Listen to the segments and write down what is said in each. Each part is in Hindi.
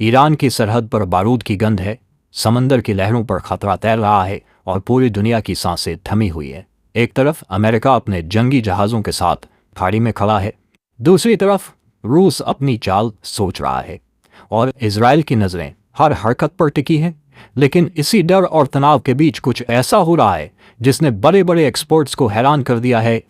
ईरान की सरहद पर बारूद की गंध है, समंदर की लहरों पर खतरा तैर रहा है और पूरी दुनिया की सांसें थमी हुई है। एक तरफ अमेरिका अपने जंगी जहाज़ों के साथ खाड़ी में खड़ा है, दूसरी तरफ रूस अपनी चाल सोच रहा है और इजराइल की नज़रें हर हरकत पर टिकी हैं। लेकिन इसी डर और तनाव के बीच कुछ ऐसा हो रहा है जिसने बड़े बड़े एक्सपर्ट्स को हैरान कर दिया है,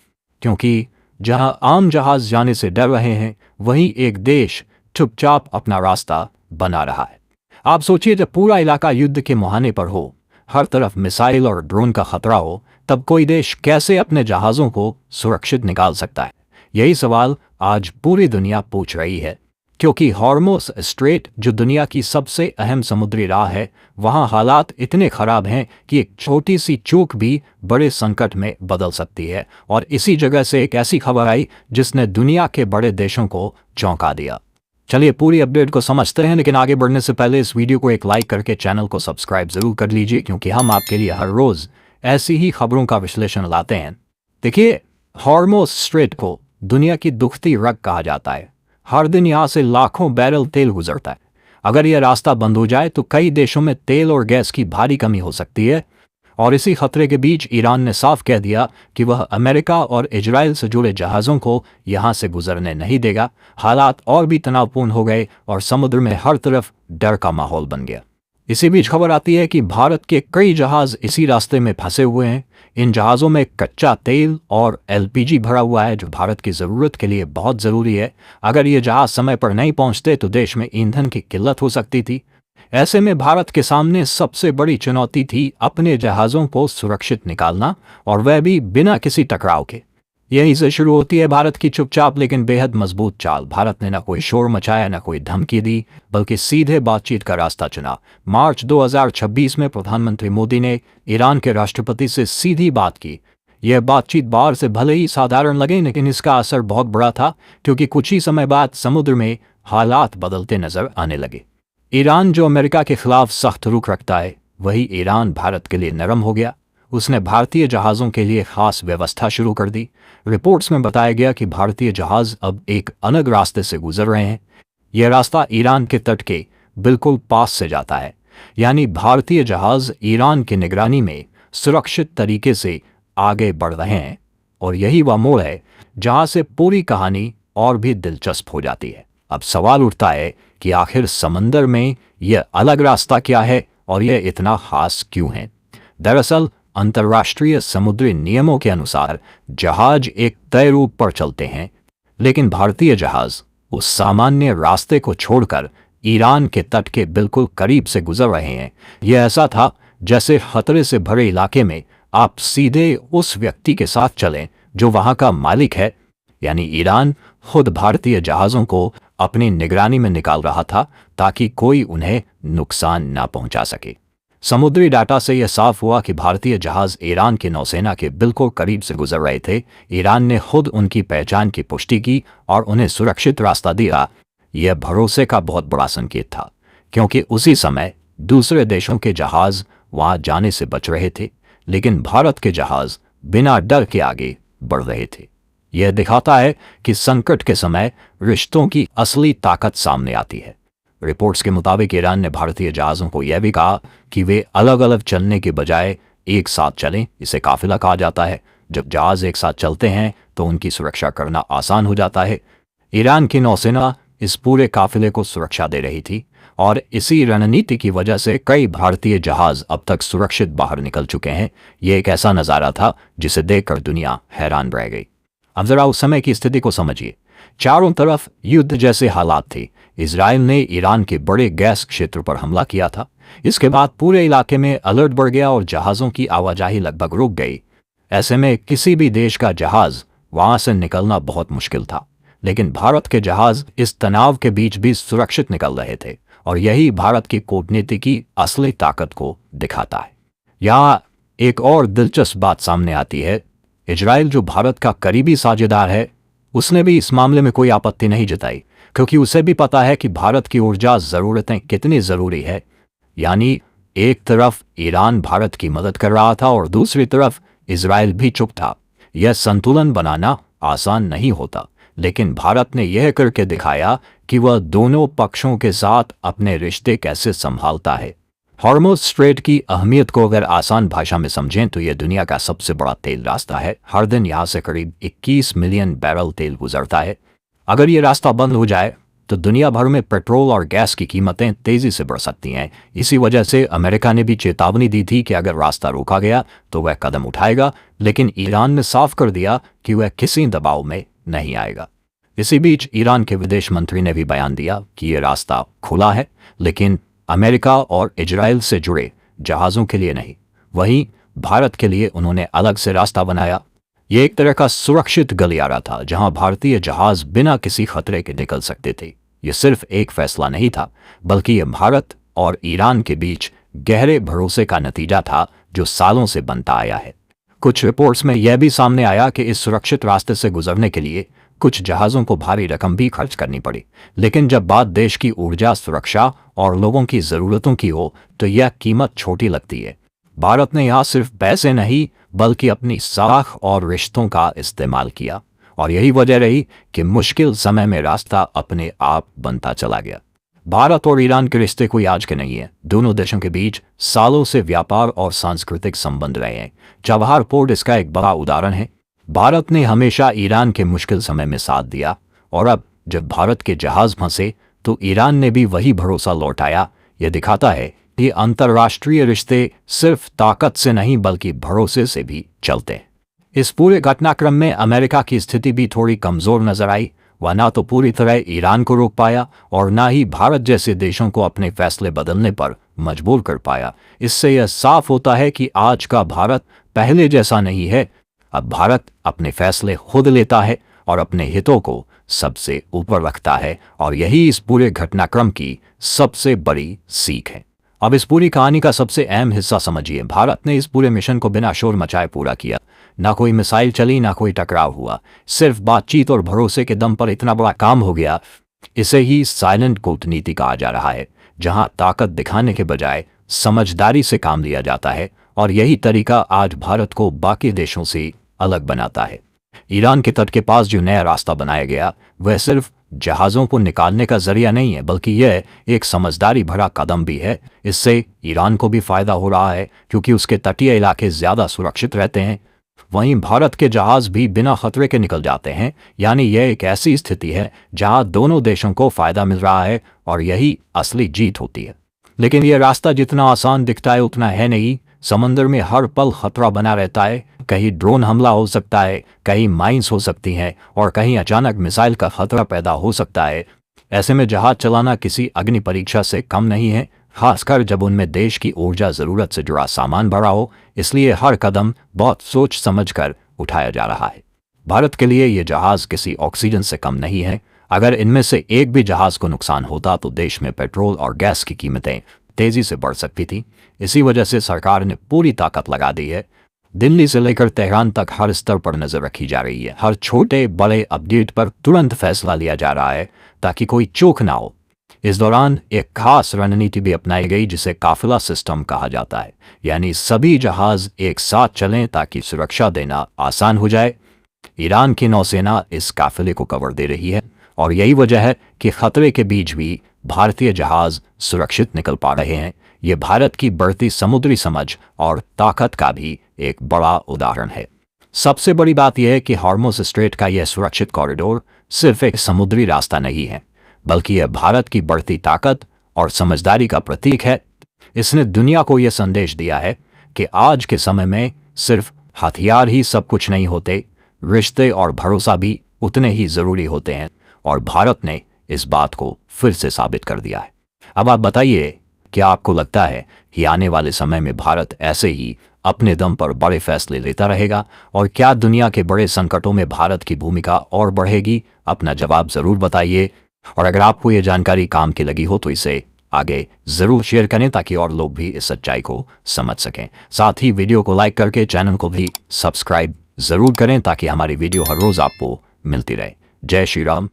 क्योंकि जहां आम जहाज जाने से डर रहे हैं, वहीं एक देश चुपचाप अपना रास्ता बना रहा है। आप सोचिए, जब पूरा इलाका युद्ध के मुहाने पर हो, हर तरफ मिसाइल और ड्रोन का खतरा हो, तब कोई देश कैसे अपने जहाज़ों को सुरक्षित निकाल सकता है? यही सवाल आज पूरी दुनिया पूछ रही है, क्योंकि हॉर्मुज़ स्ट्रेट, जो दुनिया की सबसे अहम समुद्री राह है, वहाँ हालात इतने ख़राब हैं कि एक छोटी सी चूक भी बड़े संकट में बदल सकती है। और इसी जगह से एक ऐसी खबर आई जिसने दुनिया के बड़े देशों को चौंका दिया। चलिए पूरी अपडेट को समझते हैं, लेकिन आगे बढ़ने से पहले इस वीडियो को एक लाइक करके चैनल को सब्सक्राइब ज़रूर कर लीजिए, क्योंकि हम आपके लिए हर रोज़ ऐसी ही खबरों का विश्लेषण लाते हैं। देखिए, हॉर्मुज़ स्ट्रेट को दुनिया की दुखती रग कहा जाता है। हर दिन यहाँ से लाखों बैरल तेल गुजरता है। अगर यह रास्ता बंद हो जाए तो कई देशों में तेल और गैस की भारी कमी हो सकती है। और इसी खतरे के बीच ईरान ने साफ कह दिया कि वह अमेरिका और इजराइल से जुड़े जहाज़ों को यहाँ से गुजरने नहीं देगा। हालात और भी तनावपूर्ण हो गए और समुद्र में हर तरफ डर का माहौल बन गया। इसी बीच खबर आती है कि भारत के कई जहाज़ इसी रास्ते में फंसे हुए हैं। इन जहाज़ों में कच्चा तेल और एलपीजी भरा हुआ है, जो भारत की ज़रूरत के लिए बहुत ज़रूरी है। अगर ये जहाज़ समय पर नहीं पहुंचते तो देश में ईंधन की किल्लत हो सकती थी। ऐसे में भारत के सामने सबसे बड़ी चुनौती थी अपने जहाज़ों को सुरक्षित निकालना, और वह भी बिना किसी टकराव के। यहीं से शुरू होती है भारत की चुपचाप लेकिन बेहद मजबूत चाल। भारत ने न कोई शोर मचाया, न कोई धमकी दी, बल्कि सीधे बातचीत का रास्ता चुना। मार्च 2026 में प्रधानमंत्री मोदी ने ईरान के राष्ट्रपति से सीधी बात की। यह बातचीत बाहर से भले ही साधारण लगे, लेकिन इसका असर बहुत बड़ा था, क्योंकि कुछ ही समय बाद समुद्र में हालात बदलते नजर आने लगे। ईरान, जो अमेरिका के खिलाफ सख्त रुख रखता है, वही ईरान भारत के लिए नरम हो गया। उसने भारतीय जहाज़ों के लिए खास व्यवस्था शुरू कर दी। रिपोर्ट्स में बताया गया कि भारतीय जहाज़ अब एक अलग रास्ते से गुजर रहे हैं। यह रास्ता ईरान के तट के बिल्कुल पास से जाता है, यानी भारतीय जहाज़ ईरान की निगरानी में सुरक्षित तरीके से आगे बढ़ रहे हैं। और यही वह मोड़ है जहां से पूरी कहानी और भी दिलचस्प हो जाती है। अब सवाल उठता है कि आखिर समंदर में यह अलग रास्ता क्या है और यह इतना खास क्यों है? दरअसल अंतर्राष्ट्रीय समुद्री नियमों के अनुसार जहाज एक तय रूट पर चलते हैं, लेकिन भारतीय जहाज उस सामान्य रास्ते को छोड़कर ईरान के तट के बिल्कुल करीब से गुजर रहे हैं। यह ऐसा था जैसे खतरे से भरे इलाके में आप सीधे उस व्यक्ति के साथ चलें जो वहां का मालिक है। यानी ईरान खुद भारतीय जहाज़ों को अपनी निगरानी में निकाल रहा था, ताकि कोई उन्हें नुकसान ना पहुंचा सके। समुद्री डाटा से यह साफ हुआ कि भारतीय जहाज़ ईरान की नौसेना के बिल्कुल करीब से गुजर रहे थे। ईरान ने खुद उनकी पहचान की पुष्टि की और उन्हें सुरक्षित रास्ता दिया। यह भरोसे का बहुत बड़ा संकेत था, क्योंकि उसी समय दूसरे देशों के जहाज़ वहां जाने से बच रहे थे, लेकिन भारत के जहाज़ बिना डर के आगे बढ़ रहे थे। यह दिखाता है कि संकट के समय रिश्तों की असली ताकत सामने आती है। रिपोर्ट्स के मुताबिक ईरान ने भारतीय जहाज़ों को यह भी कहा कि वे अलग अलग चलने के बजाय एक साथ चलें। इसे काफिला कहा जाता है। जब जहाज़ एक साथ चलते हैं तो उनकी सुरक्षा करना आसान हो जाता है। ईरान की नौसेना इस पूरे काफिले को सुरक्षा दे रही थी, और इसी रणनीति की वजह से कई भारतीय जहाज़ अब तक सुरक्षित बाहर निकल चुके हैं। यह एक ऐसा नज़ारा था जिसे देखकर दुनिया हैरान रह गई। अब जरा उस समय की स्थिति को समझिए। चारों तरफ युद्ध जैसे हालात थे। इजराइल ने ईरान के बड़े गैस क्षेत्र पर हमला किया था। इसके बाद पूरे इलाके में अलर्ट बढ़ गया और जहाज़ों की आवाजाही लगभग रुक गई। ऐसे में किसी भी देश का जहाज़ वहां से निकलना बहुत मुश्किल था, लेकिन भारत के जहाज़ इस तनाव के बीच भी सुरक्षित निकल रहे थे, और यही भारत की कूटनीति की असली ताकत को दिखाता है। यहाँ एक और दिलचस्प बात सामने आती है। इजराइल, जो भारत का करीबी साझेदार है, उसने भी इस मामले में कोई आपत्ति नहीं जताई, क्योंकि उसे भी पता है कि भारत की ऊर्जा ज़रूरतें कितनी ज़रूरी है। यानी एक तरफ ईरान भारत की मदद कर रहा था और दूसरी तरफ इजराइल भी चुप था। यह संतुलन बनाना आसान नहीं होता, लेकिन भारत ने यह करके दिखाया कि वह दोनों पक्षों के साथ अपने रिश्ते कैसे संभालता है। हॉर्मुज़ स्ट्रेट की अहमियत को अगर आसान भाषा में समझें तो यह दुनिया का सबसे बड़ा तेल रास्ता है। हर दिन यहाँ से करीब 21 मिलियन बैरल तेल गुजरता है। अगर ये रास्ता बंद हो जाए तो दुनिया भर में पेट्रोल और गैस की कीमतें तेजी से बढ़ सकती हैं। इसी वजह से अमेरिका ने भी चेतावनी दी थी कि अगर रास्ता रोका गया तो वह कदम उठाएगा, लेकिन ईरान ने साफ कर दिया कि वह किसी दबाव में नहीं आएगा। इसी बीच ईरान के विदेश मंत्री ने भी बयान दिया कि यह रास्ता खुला है, लेकिन अमेरिका और इजराइल से जुड़े जहाज़ों के लिए नहीं। वहीं भारत के लिए उन्होंने अलग से रास्ता बनाया। ये एक तरह का सुरक्षित गलियारा था जहां भारतीय जहाज बिना किसी खतरे के निकल सकते थे। ये सिर्फ एक फैसला नहीं था, बल्कि ये भारत और ईरान के बीच गहरे भरोसे का नतीजा था जो सालों से बनता आया है। कुछ रिपोर्ट्स में यह भी सामने आया कि इस सुरक्षित रास्ते से गुजरने के लिए कुछ जहाज़ों को भारी रकम भी खर्च करनी पड़ी, लेकिन जब बात देश की ऊर्जा सुरक्षा और लोगों की ज़रूरतों की हो तो यह कीमत छोटी लगती है। भारत ने यहाँ सिर्फ पैसे नहीं बल्कि अपनी साख और रिश्तों का इस्तेमाल किया, और यही वजह रही कि मुश्किल समय में रास्ता अपने आप बनता चला गया। भारत और ईरान के रिश्ते कोई आज के नहीं है। दोनों देशों के बीच सालों से व्यापार और सांस्कृतिक संबंध रहे हैं। चबहार पोर्ट इसका एक बड़ा उदाहरण है। भारत ने हमेशा ईरान के मुश्किल समय में साथ दिया, और अब जब भारत के जहाज फंसे तो ईरान ने भी वही भरोसा लौटाया। यह दिखाता है कि अंतर्राष्ट्रीय रिश्ते सिर्फ ताकत से नहीं बल्कि भरोसे से भी चलते हैं। इस पूरे घटनाक्रम में अमेरिका की स्थिति भी थोड़ी कमजोर नजर आई। वह ना तो पूरी तरह ईरान को रोक पाया और ना ही भारत जैसे देशों को अपने फैसले बदलने पर मजबूर कर पाया। इससे यह साफ होता है कि आज का भारत पहले जैसा नहीं है। अब भारत अपने फैसले खुद लेता है और अपने हितों को सबसे ऊपर रखता है, और यही इस पूरे घटनाक्रम की सबसे बड़ी सीख है। अब इस पूरी कहानी का सबसे अहम हिस्सा समझिए। भारत ने इस पूरे मिशन को बिना शोर मचाए पूरा किया। ना कोई मिसाइल चली, ना कोई टकराव हुआ। सिर्फ बातचीत और भरोसे के दम पर इतना बड़ा काम हो गया। इसे ही साइलेंट कूटनीति कहा जा रहा है, जहां ताकत दिखाने के बजाय समझदारी से काम लिया जाता है, और यही तरीका आज भारत को बाकी देशों से अलग बनाता है। ईरान के तट के पास जो नया रास्ता बनाया गया वह सिर्फ जहाज़ों को निकालने का जरिया नहीं है, बल्कि यह एक समझदारी भरा कदम भी है। इससे ईरान को भी फायदा हो रहा है क्योंकि उसके तटीय इलाके ज़्यादा सुरक्षित रहते हैं। वहीं भारत के जहाज़ भी बिना खतरे के निकल जाते हैं। यानी यह एक ऐसी स्थिति है जहां दोनों देशों को फायदा मिल रहा है, और यही असली जीत होती है। लेकिन यह रास्ता जितना आसान दिखता है उतना है नहीं। समंदर में हर पल खतरा बना रहता है। कहीं ड्रोन हमला हो सकता है, कहीं माइंस हो सकती हैं, और कहीं अचानक मिसाइल का खतरा पैदा हो सकता है। ऐसे में जहाज चलाना किसी अग्नि परीक्षा से कम नहीं है, खासकर जब उनमें देश की ऊर्जा ज़रूरत से जुड़ा सामान भरा हो। इसलिए हर कदम बहुत सोच समझकर उठाया जा रहा है। भारत के लिए ये जहाज़ किसी ऑक्सीजन से कम नहीं है। अगर इनमें से एक भी जहाज़ को नुकसान होता तो देश में पेट्रोल और गैस की कीमतें तेजी से बढ़ सकती थी। इसी वजह से सरकार ने पूरी ताकत लगा दी है। दिल्ली से लेकर तेहरान तक हर स्तर पर नजर रखी जा रही है। हर छोटे बड़े अपडेट पर तुरंत फैसला लिया जा रहा है ताकि कोई चूक ना हो। इस दौरान एक खास रणनीति भी अपनाई गई जिसे काफिला सिस्टम कहा जाता है, यानी सभी जहाज एक साथ चलें ताकि सुरक्षा देना आसान हो जाए। ईरान की नौसेना इस काफिले को कवर दे रही है, और यही वजह है कि खतरे के बीच भी भारतीय जहाज सुरक्षित निकल पा रहे हैं। ये भारत की बढ़ती समुद्री समझ और ताकत का भी एक बड़ा उदाहरण है। सबसे बड़ी बात यह है कि हॉर्मुज़ स्ट्रेट का यह सुरक्षित कॉरिडोर सिर्फ एक समुद्री रास्ता नहीं है, बल्कि यह भारत की बढ़ती ताकत और समझदारी का प्रतीक है। इसने दुनिया को यह संदेश दिया है कि आज के समय में सिर्फ हथियार ही सब कुछ नहीं होते, रिश्ते और भरोसा भी उतने ही ज़रूरी होते हैं, और भारत ने इस बात को फिर से साबित कर दिया है। अब आप बताइए, क्या आपको लगता है कि आने वाले समय में भारत ऐसे ही अपने दम पर बड़े फैसले लेता रहेगा, और क्या दुनिया के बड़े संकटों में भारत की भूमिका और बढ़ेगी? अपना जवाब ज़रूर बताइए, और अगर आपको ये जानकारी काम की लगी हो तो इसे आगे ज़रूर शेयर करें ताकि और लोग भी इस सच्चाई को समझ सकें। साथ ही वीडियो को लाइक करके चैनल को भी सब्सक्राइब ज़रूर करें ताकि हमारी वीडियो हर रोज़ आपको मिलती रहे। जय श्री राम।